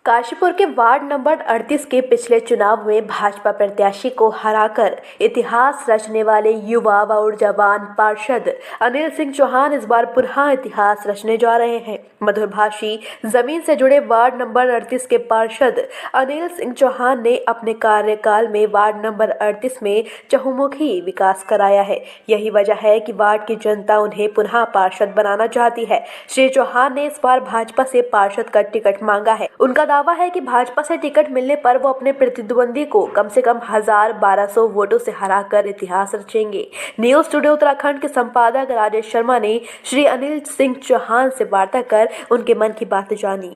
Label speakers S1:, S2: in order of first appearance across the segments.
S1: काशीपुर के ward number 38 के पिछले चुनाव में भाजपा प्रत्याशी को हराकर इतिहास रचने वाले युवा व ऊर्जावान पार्षद अनिल सिंह चौहान इस बार पुनः इतिहास रचने जा रहे हैं। मधुरभाषी जमीन से जुड़े वार्ड नंबर 38 के पार्षद अनिल सिंह चौहान ने अपने कार्यकाल में वार्ड नंबर 38 में चहुमुखी विकास कराया है। यही वजह है कि वार्ड की जनता उन्हें पुनः पार्षद बनाना चाहती है। श्री चौहान ने इस बार भाजपा से पार्षद का टिकट मांगा है। उनका दावा है कि भाजपा से टिकट मिलने पर वो अपने प्रतिद्वंदी को कम से कम 1200 वोटों से हराकर इतिहास रचेंगे। न्यूज़ टुडे उत्तराखंड के संपादक राजेश शर्मा ने श्री अनिल सिंह चौहान से वार्ता कर उनके मन की बातें जानी।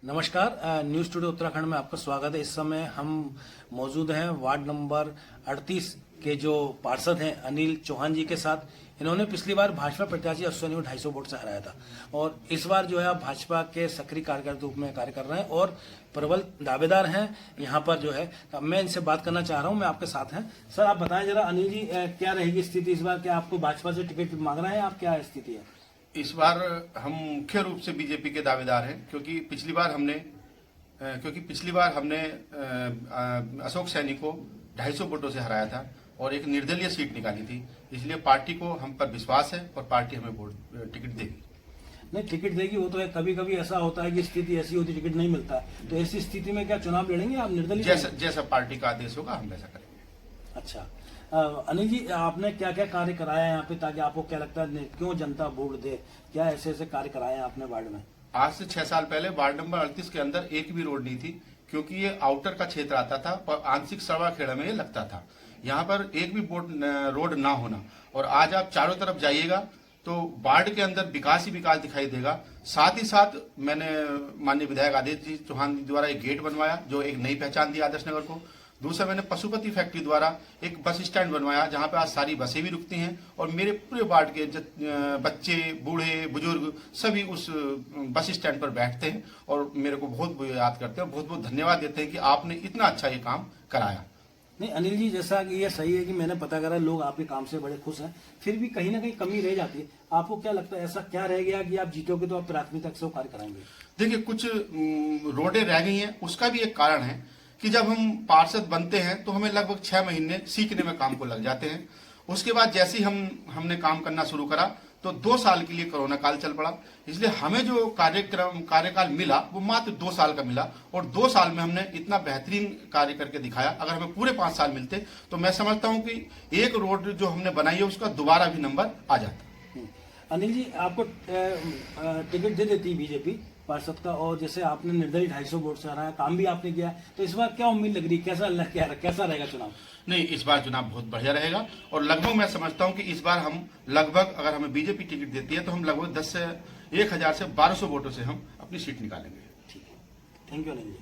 S2: नमस्कार, न्यूज़ टुडे उत्तराखंड में आपका स्वागत है। इस समय हम मौजूद हैं वार्ड नंबर 38 के जो पार्षद हैं अनिल चौहान जी के साथ। इन्होंने पिछली बार भाजपा प्रत्याशी अश्विनी को 250 वोट से हराया था और इस बार जो है आप भाजपा के सक्रिय कार्यकर्ता के रूप में कार्य कर रहे हैं और प्रबल दावेदार हैं। यहाँ पर जो है मैं इनसे बात करना चाह रहा हूँ। मैं आपके साथ हैं। सर, आप बताएं जरा अनिल जी, क्या रहेगी स्थिति इस बार? क्या आपको भाजपा से टिकट मांगना है? आप क्या स्थिति है
S3: इस बार? हम मुख्य रूप से बीजेपी के दावेदार हैं क्योंकि पिछली बार हमने अशोक सैनी को 250 वोटों से हराया था और एक निर्दलीय सीट निकाली थी। इसलिए पार्टी को हम पर विश्वास है और पार्टी हमें टिकट देगी।
S2: नहीं, टिकट देगी वो तो है। कभी कभी ऐसा होता है कि स्थिति ऐसी होती, टिकट नहीं मिलता है, तो ऐसी स्थिति में क्या चुनाव लड़ेंगे आप निर्दलीय?
S3: जैसा पार्टी का आदेश होगा हम वैसा करेंगे।
S2: अच्छा, अनिल जी, आपने क्या क्या कार्य कराया है यहाँ पे, ताकि आपको क्या लगता है क्यों जनता वोट दे? क्या ऐसे ऐसे कार्य कराए हैं आपने वार्ड में?
S3: आज से 6 साल पहले वार्ड नंबर 38 के अंदर एक भी रोड नहीं थी क्योंकि ये आउटर का क्षेत्र आता था और आंशिक सड़वा खेड़ा में ये लगता था। यहाँ पर एक भी रोड ना होना, और आज आप चारों तरफ जाइएगा तो वार्ड के अंदर विकास ही विकास दिखाई देगा। साथ ही साथ मैंने माननीय विधायक आदित्य जी चौहान जी द्वारा एक गेट बनवाया जो एक नई पहचान दी आदर्श नगर को। दूसरा, मैंने पशुपति फैक्ट्री द्वारा एक बस स्टैंड बनवाया जहां पे आज सारी बसें भी रुकती हैं और मेरे पूरे वार्ड के बच्चे, बूढ़े, बुजुर्ग सभी उस बस स्टैंड पर बैठते हैं और मेरे को बहुत याद करते हैं और बहुत बहुत धन्यवाद देते हैं कि आपने इतना अच्छा ये काम कराया।
S2: नहीं अनिल जी, जैसा कि ये सही है कि मैंने पता करा लोग आपके काम से बड़े खुश हैं, फिर भी कहीं ना कहीं कमी रह जाती है। आपको क्या लगता है ऐसा क्या रह गया कि आप जीतोगे तो आप प्राथमिकता से कार्य कराएंगे?
S3: देखिए, कुछ रोडें रह गई हैं। उसका भी एक कारण है कि जब हम पार्षद बनते हैं तो हमें लगभग 6 महीने सीखने में काम को लग जाते हैं। उसके बाद जैसे ही हमने काम करना शुरू करा तो 2 साल के लिए कोरोना काल चल पड़ा। इसलिए हमें जो कार्यकाल मिला वो मात्र 2 साल का मिला और 2 साल में हमने इतना बेहतरीन कार्य करके दिखाया। अगर हमें पूरे 5 साल मिलते तो मैं समझता हूं कि एक रोड जो हमने बनाई है उसका दोबारा भी नंबर आ जाता।
S2: अनिल जी, आपको टिकट दे देती बीजेपी पार्षद का, और जैसे आपने निर्दलीय 250 वोट से हराया, काम भी आपने किया, तो इस बार क्या उम्मीद लग रही है? कैसा रहेगा चुनाव?
S3: नहीं, इस बार चुनाव बहुत बढ़िया रहेगा और लगभग मैं समझता हूं कि इस बार हम लगभग, अगर हमें बीजेपी टिकट देती है तो हम लगभग 1000 से 1200 वोटों से हम अपनी सीट निकालेंगे।
S2: ठीक है, थैंक यू अनिल जी।